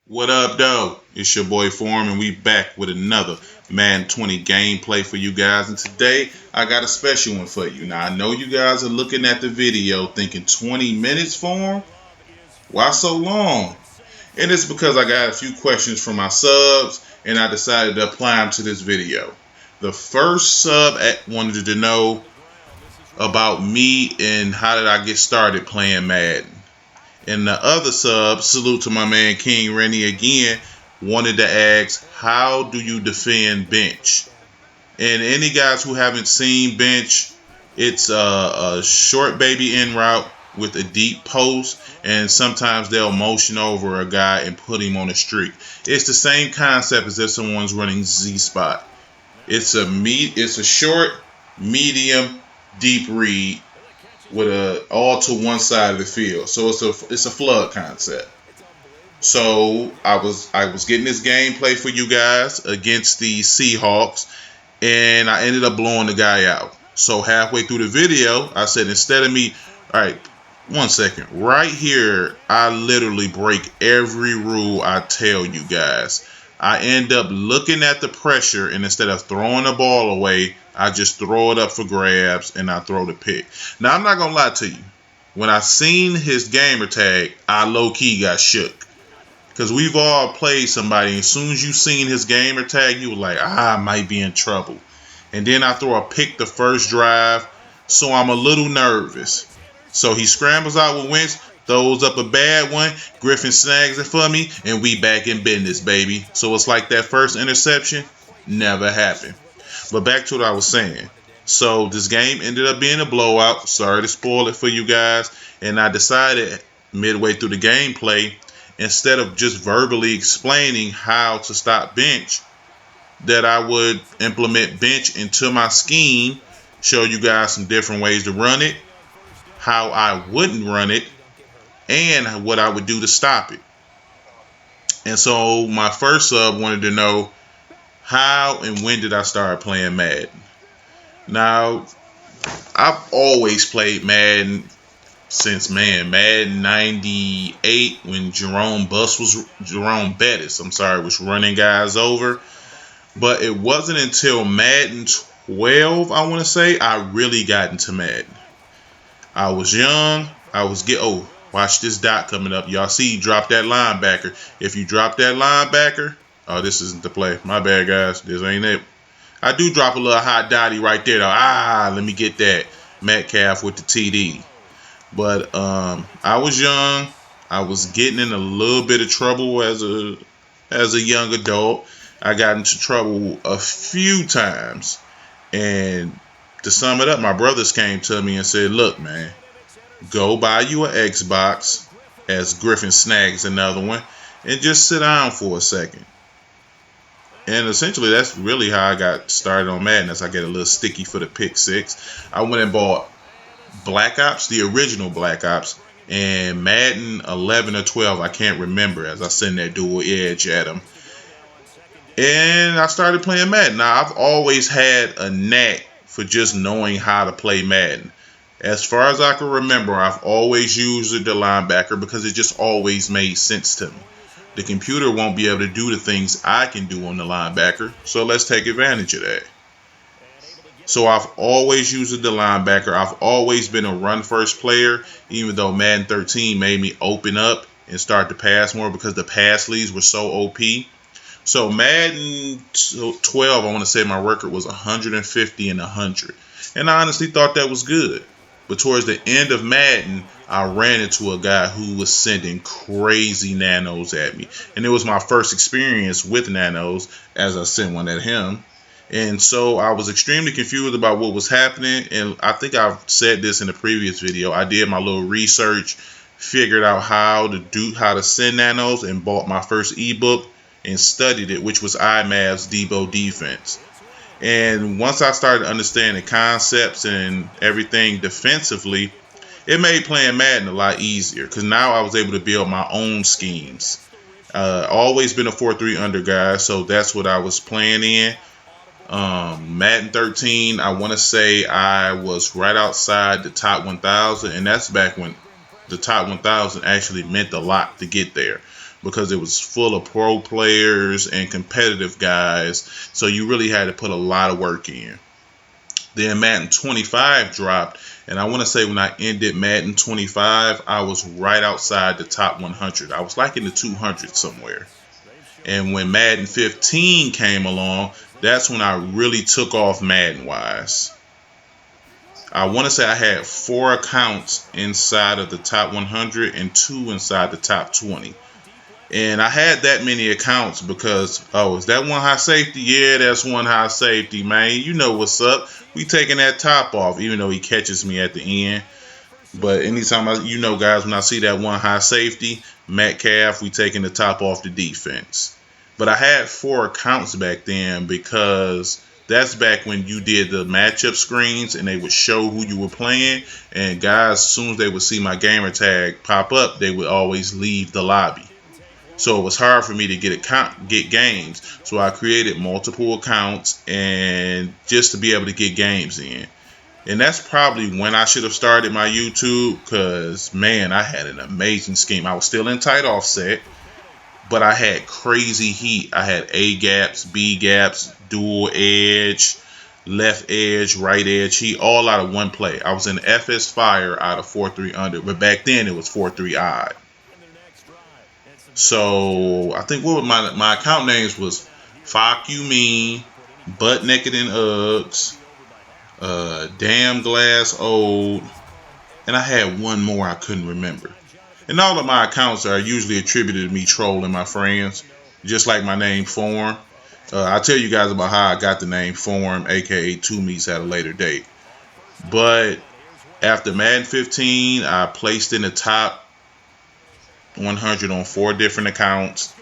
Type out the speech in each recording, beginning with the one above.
What up, though? It's your boy Form, and we back with another Madden 20 gameplay for you guys. And today, I got a special one for you. Now, I know you guys are looking at the video thinking 20 minutes, Form? Why so long? And it's because I got a few questions from my subs, and I decided to apply them to this video. The first sub wanted to know about me and how did I get started playing Madden. And the other sub, salute to my man King Rennie again, wanted to ask, how do you defend bench? And any guys who haven't seen bench, it's a short baby in route with a deep post, and sometimes they'll motion over a guy and put him on a streak. It's the same concept as if someone's running Z spot. It's a short, medium, deep read with all to one side of the field. So it's a flood concept. So I was getting this gameplay for you guys against the Seahawks, and I ended up blowing the guy out. So halfway through the video, I said instead of me, all right, 1 second, right here, I literally break every rule I tell you guys. I end up looking at the pressure, and instead of throwing the ball away, I just throw it up for grabs and I throw the pick. Now, I'm not going to lie to you. When I seen his gamer tag, I low-key got shook. Because we've all played somebody, and as soon as you seen his gamer tag, you were like, I might be in trouble. And then I throw a pick the first drive, so I'm a little nervous. So he scrambles out with Wentz, throws up a bad one, Griffin snags it for me, and we back in business, baby. So it's like that first interception never happened. But back to what I was saying. So this game ended up being a blowout. Sorry to spoil it for you guys. And I decided midway through the gameplay, instead of just verbally explaining how to stop bench, that I would implement bench into my scheme, show you guys some different ways to run it, how I wouldn't run it, and what I would do to stop it. And so my first sub wanted to know, how and when did I start playing Madden? Now, I've always played Madden since, Madden 98 when Jerome Bettis, was running guys over. But it wasn't until Madden 12, I want to say, I really got into Madden. I was young. Watch this dot coming up. Y'all see, drop that linebacker. If you drop that linebacker, oh, this isn't the play. My bad, guys. This ain't it. I do drop a little hot dotty right there, though. Let me get that. Metcalf with the TD. But I was young. I was getting in a little bit of trouble as a young adult. I got into trouble a few times. And to sum it up, my brothers came to me and said, look, man, go buy you an Xbox, as Griffin snags another one, and just sit down for a second. And essentially, that's really how I got started on Madden, as I get a little sticky for the pick six. I went and bought Black Ops, the original Black Ops, and Madden 11 or 12, I can't remember, as I send that dual edge at him. And I started playing Madden. Now, I've always had a knack for just knowing how to play Madden. As far as I can remember, I've always used the linebacker because it just always made sense to me. The computer won't be able to do the things I can do on the linebacker, so let's take advantage of that. So I've always used the linebacker. I've always been a run-first player, even though Madden 13 made me open up and start to pass more because the pass leads were so OP. So Madden 12, I want to say my record was 150 and 100. And I honestly thought that was good. But towards the end of Madden, I ran into a guy who was sending crazy nanos at me. And it was my first experience with nanos, as I sent one at him. And so I was extremely confused about what was happening. And I think I've said this in a previous video. I did my little research, figured out how to send nanos, and bought my first ebook and studied it, which was IMAV's Debo defense. And once I started understanding concepts and everything defensively, it made playing Madden a lot easier because now I was able to build my own schemes. Always been a 4-3 under guy, so that's what I was playing in. Madden 13, I want to say I was right outside the top 1,000, and that's back when the top 1,000 actually meant a lot to get there. because it was full of pro players and competitive guys. So you really had to put a lot of work in. Then Madden 25 dropped, and I want to say when I ended Madden 25, I was right outside the top 100. I was like in the 200 somewhere. And when Madden 15 came along, that's when I really took off Madden-wise. I want to say I had 4 accounts inside of the top 100 and 2 inside the top 20. And I had that many accounts because, oh, is that one high safety? Yeah, that's one high safety, man. You know what's up. We taking that top off, even though he catches me at the end. But anytime guys, when I see that one high safety, Metcalf, we taking the top off the defense. But I had 4 accounts back then because that's back when you did the matchup screens and they would show who you were playing. And guys, as soon as they would see my gamer tag pop up, they would always leave the lobby. So it was hard for me to get games. So I created multiple accounts and just to be able to get games in. And that's probably when I should have started my YouTube because, man, I had an amazing scheme. I was still in tight offset, but I had crazy heat. I had A gaps, B gaps, dual edge, left edge, right edge heat, all out of one play. I was in FS Fire out of 4-3 under, but back then it was 4-3 odd. So I think what my account names was Fuck You Mean, Butt Naked in Uggs, Damn Glass Old, and I had one more I couldn't remember. And all of my accounts are usually attributed to me trolling my friends, just like my name Form. I'll tell you guys about how I got the name Form, aka Two Meats, at a later date. But after Madden 15, I placed in the top 100 on 4 different accounts.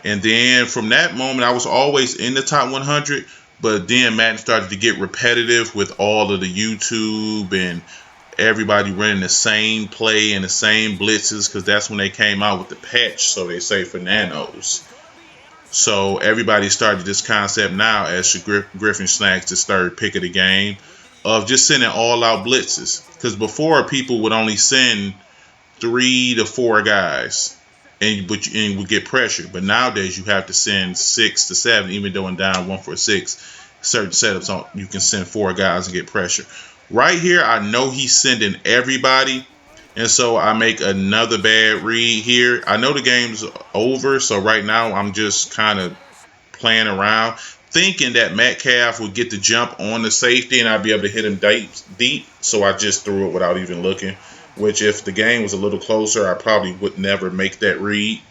And then from that moment, I was always in the top 100. But then Madden started to get repetitive with all of the YouTube and everybody running the same play and the same blitzes because that's when they came out with the patch, so they say, for nanos. So everybody started this concept now as Griffin Snacks, this third pick of the game, of just sending all-out blitzes. Because before, people would only send 3 to 4 guys and would get pressure. But nowadays you have to send 6 to 7, even though in down 1 for 6, certain setups you can send 4 guys and get pressure. Right here, I know he's sending everybody, and so I make another bad read here. I know the game's over, so right now I'm just kind of playing around, thinking that Metcalf would get the jump on the safety and I'd be able to hit him deep. So I just threw it without even looking. Which, if the game was a little closer, I probably would never make that read.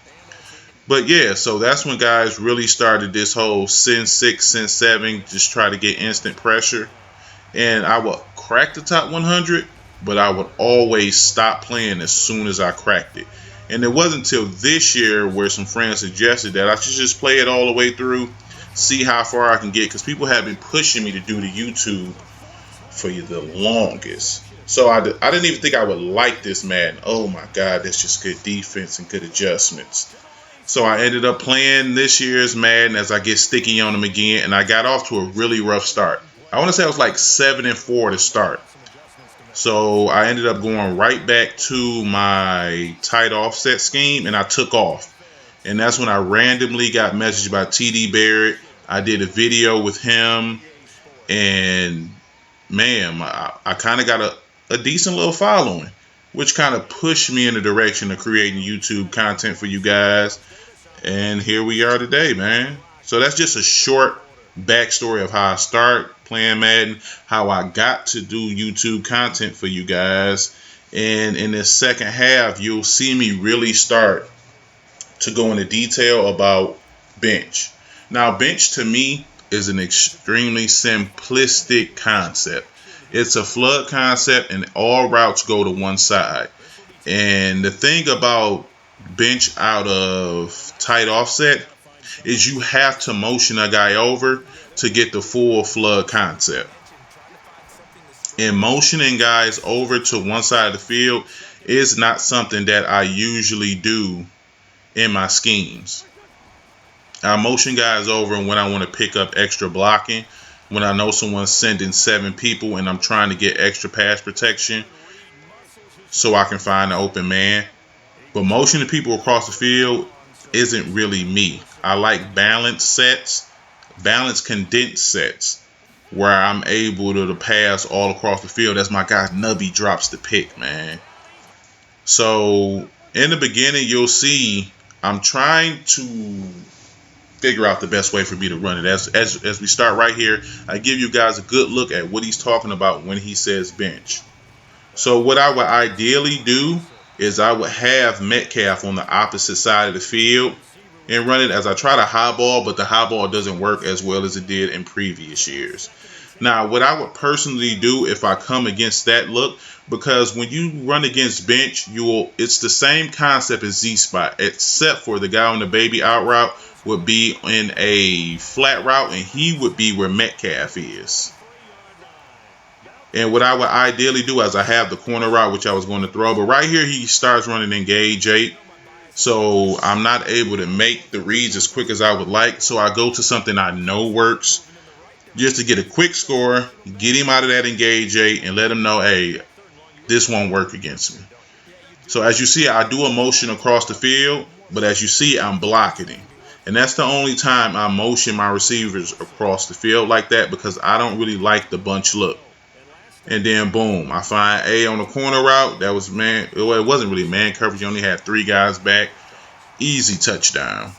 But yeah, so that's when guys really started this whole send 6, send 7, just try to get instant pressure. And I would crack the top 100, but I would always stop playing as soon as I cracked it. And it wasn't until this year where some friends suggested that I should just play it all the way through, see how far I can get, because people have been pushing me to do the YouTube for the longest. So I didn't even think I would like this Madden. Oh my God, that's just good defense and good adjustments. So I ended up playing this year's Madden as I get sticky on them again, and I got off to a really rough start. I want to say I was like 7-4 to start. So I ended up going right back to my tight offset scheme, and I took off. And that's when I randomly got messaged by TD Barrett. I did a video with him, and man, I kind of got a decent little following, which kind of pushed me in the direction of creating YouTube content for you guys. And here we are today, man. So that's just a short backstory of how I started playing Madden, how I got to do YouTube content for you guys. And in this second half, you'll see me really start to go into detail about bench. Now, bench to me is an extremely simplistic concept. It's a flood concept, and all routes go to one side. And the thing about bench out of tight offset is you have to motion a guy over to get the full flood concept. And motioning guys over to one side of the field is not something that I usually do in my schemes. I motion guys over when I want to pick up extra blocking, when I know someone's sending 7 people and I'm trying to get extra pass protection so I can find an open man. But motioning people across the field isn't really me. I like balanced sets, balanced condensed sets, where I'm able to pass all across the field as my guy Nubby drops the pick, man. So in the beginning, you'll see I'm trying to figure out the best way for me to run it. As we start right here, I give you guys a good look at what he's talking about when he says bench. So what I would ideally do is I would have Metcalf on the opposite side of the field and run it as I try to high ball, but the high ball doesn't work as well as it did in previous years. Now, what I would personally do if I come against that look, because when you run against bench, it's the same concept as Z-spot, except for the guy on the baby out route would be in a flat route, and he would be where Metcalf is. And what I would ideally do is I have the corner route, which I was going to throw, but right here he starts running engage 8. So I'm not able to make the reads as quick as I would like. So I go to something I know works just to get a quick score, get him out of that engage 8, and let him know, hey, this won't work against me. So as you see, I do a motion across the field, but as you see, I'm blocking him. And that's the only time I motion my receivers across the field like that, because I don't really like the bunch look. And then boom, I find A on the corner route. That was man. Well, it wasn't really man coverage. You only had 3 guys back. Easy touchdown.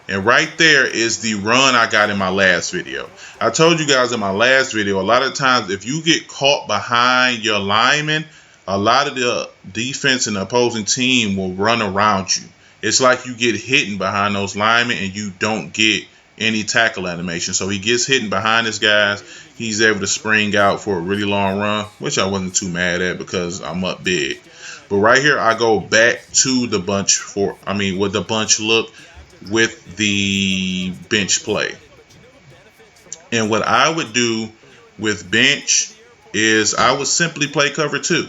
And right there is the run I got in my last video. I told you guys in my last video, a lot of times if you get caught behind your lineman, a lot of the defense and the opposing team will run around you. It's like you get hidden behind those linemen and you don't get any tackle animation. So he gets hidden behind his guys. He's able to spring out for a really long run, which I wasn't too mad at because I'm up big. But right here, I go back to the bunch with the bunch look with the bench play. And what I would do with bench is I would simply play cover 2.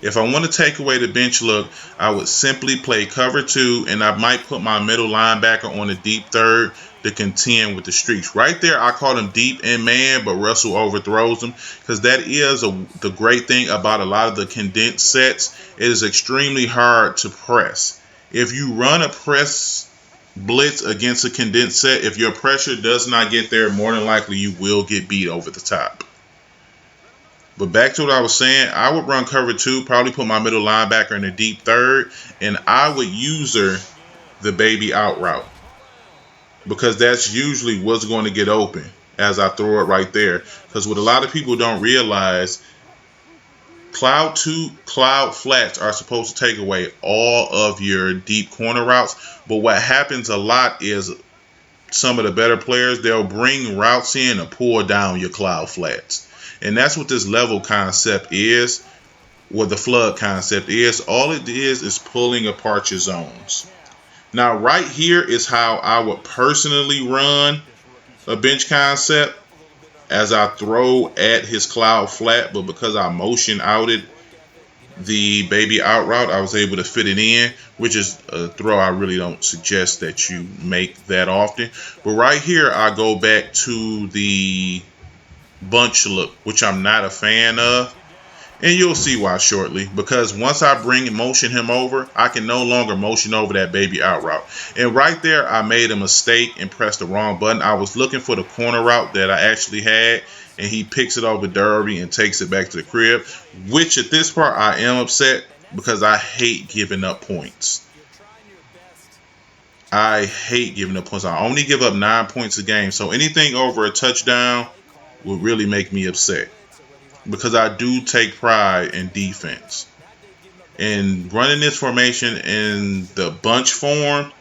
If I want to take away the bench look, I would simply play cover 2, and I might put my middle linebacker on the deep third to contend with the streaks. Right there, I call him deep in man, but Russell overthrows him, because that is the great thing about a lot of the condensed sets. It is extremely hard to press. If you run a press blitz against a condensed set, if your pressure does not get there, more than likely you will get beat over the top. But back to what I was saying, I would run cover 2, probably put my middle linebacker in the deep third, and I would user the baby out route, because that's usually what's going to get open as I throw it right there. Because what a lot of people don't realize, cloud flats are supposed to take away all of your deep corner routes. But what happens a lot is some of the better players, they'll bring routes in and pull down your cloud flats. And that's what this level concept is, what the flood concept is. All it is pulling apart your zones. Now, right here is how I would personally run a bench concept, as I throw at his cloud flat, but because I motion outed the baby out route, I was able to fit it in, which is a throw I really don't suggest that you make that often. But right here, I go back to the bunch look, which I'm not a fan of, and you'll see why shortly, because once I motion him over, I can no longer motion over that baby out route. And right there, I made a mistake and pressed the wrong button. I was looking for the corner route that I actually had, and he picks it over Derby and takes it back to the crib, which at this part I am upset, because I hate giving up points. I hate giving up points. I only give up 9 points a game, so anything over a touchdown would really make me upset, because I do take pride in defense. And running this formation in the bunch form,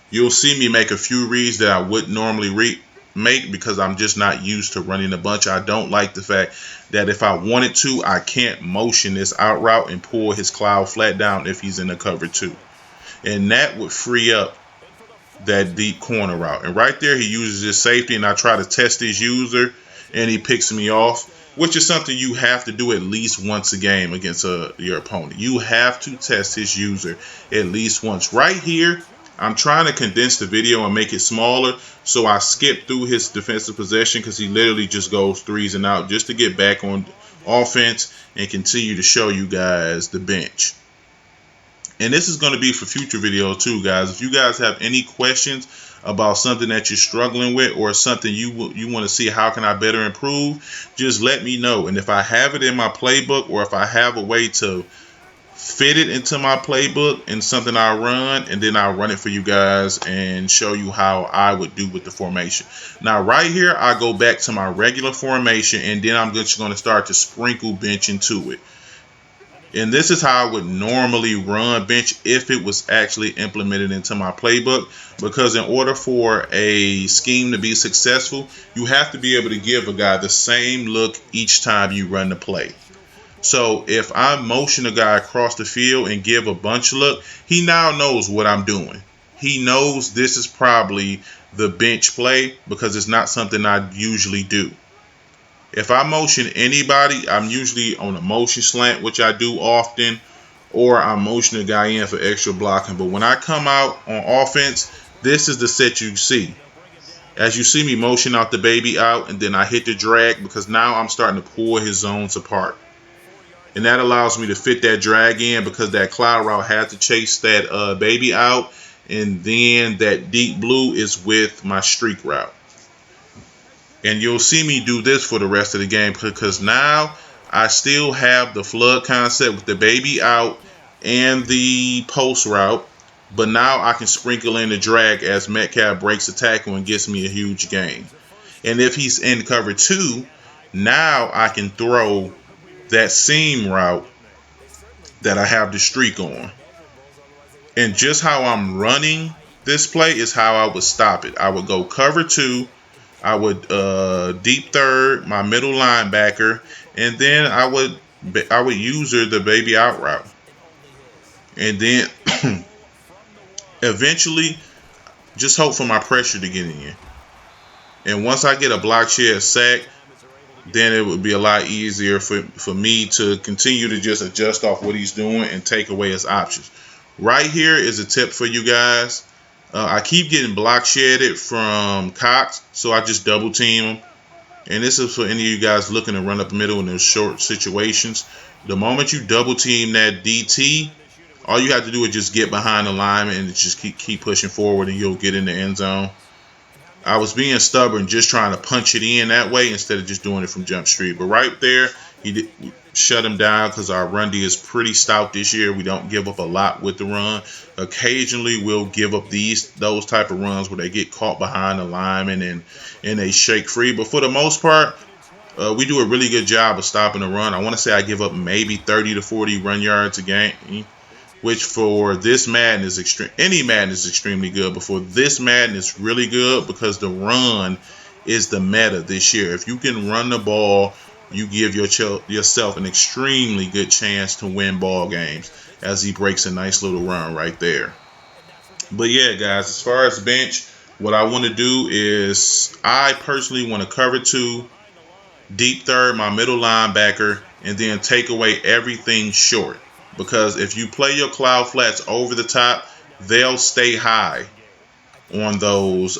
you'll see me make a few reads that I wouldn't normally make, because I'm just not used to running a bunch. I don't like the fact that if I wanted to, I can't motion this out route and pull his cloud flat down if he's in the cover 2. And that would free up that deep corner route. And right there, he uses his safety, and I try to test his user, and he picks me off, which is something you have to do at least once a game against your opponent. You have to test his user at least once. Right here, I'm trying to condense the video and make it smaller, so I skip through his defensive possession, because he literally just goes 3s and out just to get back on offense and continue to show you guys the bench. And this is going to be for future videos too, guys. If you guys have any questions about something that you're struggling with, or something you want to see how can I better improve, just let me know. And if I have it in my playbook, or if I have a way to fit it into my playbook and something I run, and then I'll run it for you guys and show you how I would do with the formation. Now right here, I go back to my regular formation, and then I'm just going to start to sprinkle bench into it. And this is how I would normally run bench if it was actually implemented into my playbook. Because in order for a scheme to be successful, you have to be able to give a guy the same look each time you run the play. So if I motion a guy across the field and give a bunch look, he now knows what I'm doing. He knows this is probably the bench play, because it's not something I usually do. If I motion anybody, I'm usually on a motion slant, which I do often, or I'm motioning a guy in for extra blocking. But when I come out on offense, this is the set you see. As you see me motion out the baby out, and then I hit the drag, because now I'm starting to pull his zones apart. And that allows me to fit that drag in, because that cloud route had to chase that baby out. And then that deep blue is with my streak route. And you'll see me do this for the rest of the game, because now I still have the flood concept with the baby out and the post route. But now I can sprinkle in the drag as Metcalf breaks the tackle and gets me a huge gain. And if he's in cover 2, now I can throw that seam route that I have the streak on. And just how I'm running this play is how I would stop it. I would go cover 2. I would deep third my middle linebacker, and then I would use the baby out route. And then eventually just hope for my pressure to get in. And once I get a block share sack, then it would be a lot easier for me to continue to just adjust off what he's doing and take away his options. Right here is a tip for you guys. I keep getting block shedded from Cox, so I just double team him. And this is for any of you guys looking to run up the middle in those short situations. The moment you double team that DT, all you have to do is just get behind the lineman and just keep pushing forward, and you'll get in the end zone. I was being stubborn, just trying to punch it in that way instead of just doing it from jump street. But right there, he did shut him down, because our run D is pretty stout this year. We don't give up a lot with the run. Occasionally, we'll give up those type of runs where they get caught behind the lineman and they shake free. But for the most part, we do a really good job of stopping the run. I want to say I give up maybe 30 to 40 run yards a game, which for this Madden is extreme. Any Madden is extremely good, but for this Madden it's really good, because the run is the meta this year. If you can run the ball, you give yourself an extremely good chance to win ball games, as he breaks a nice little run right there. But yeah, guys, as far as bench, what I want to do is I personally want to cover 2, deep third my middle linebacker, and then take away everything short. Because if you play your cloud flats over the top, they'll stay high on those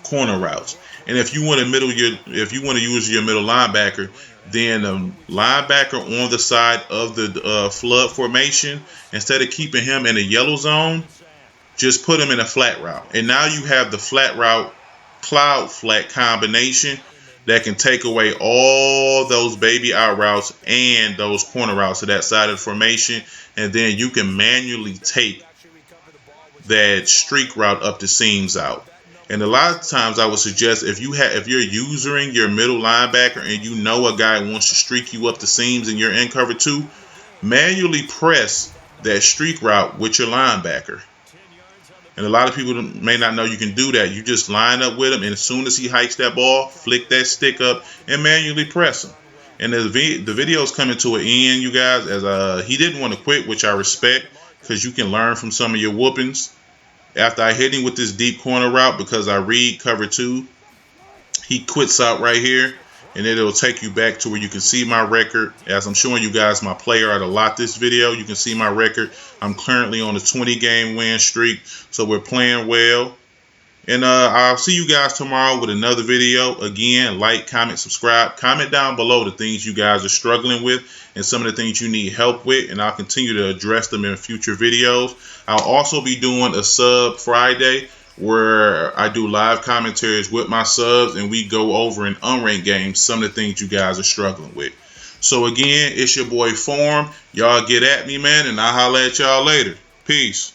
corner routes. And if you want to use your middle linebacker, then the linebacker on the side of the flood formation, instead of keeping him in a yellow zone, just put him in a flat route. And now you have the flat route cloud flat combination that can take away all those baby out routes and those corner routes to that side of the formation. And then you can manually take that streak route up the seams out. And a lot of times I would suggest, if you're using your middle linebacker and you know a guy wants to streak you up the seams and you're in cover 2, manually press that streak route with your linebacker. And a lot of people may not know you can do that. You just line up with him, and as soon as he hikes that ball, flick that stick up and manually press him. And the video is coming to an end, you guys, as he didn't want to quit, which I respect, because you can learn from some of your whoopings. After I hit him with this deep corner route, because I read cover 2, he quits out right here, and it'll take you back to where you can see my record. As I'm showing you guys my player at a lot this video, you can see my record. I'm currently on a 20-game win streak, so we're playing well. And I'll see you guys tomorrow with another video. Again, like, comment, subscribe. Comment down below the things you guys are struggling with and some of the things you need help with, and I'll continue to address them in future videos. I'll also be doing a Sub Friday where I do live commentaries with my subs, and we go over in unranked games some of the things you guys are struggling with. So again, it's your boy Form. Y'all get at me, man, and I'll holler at y'all later. Peace.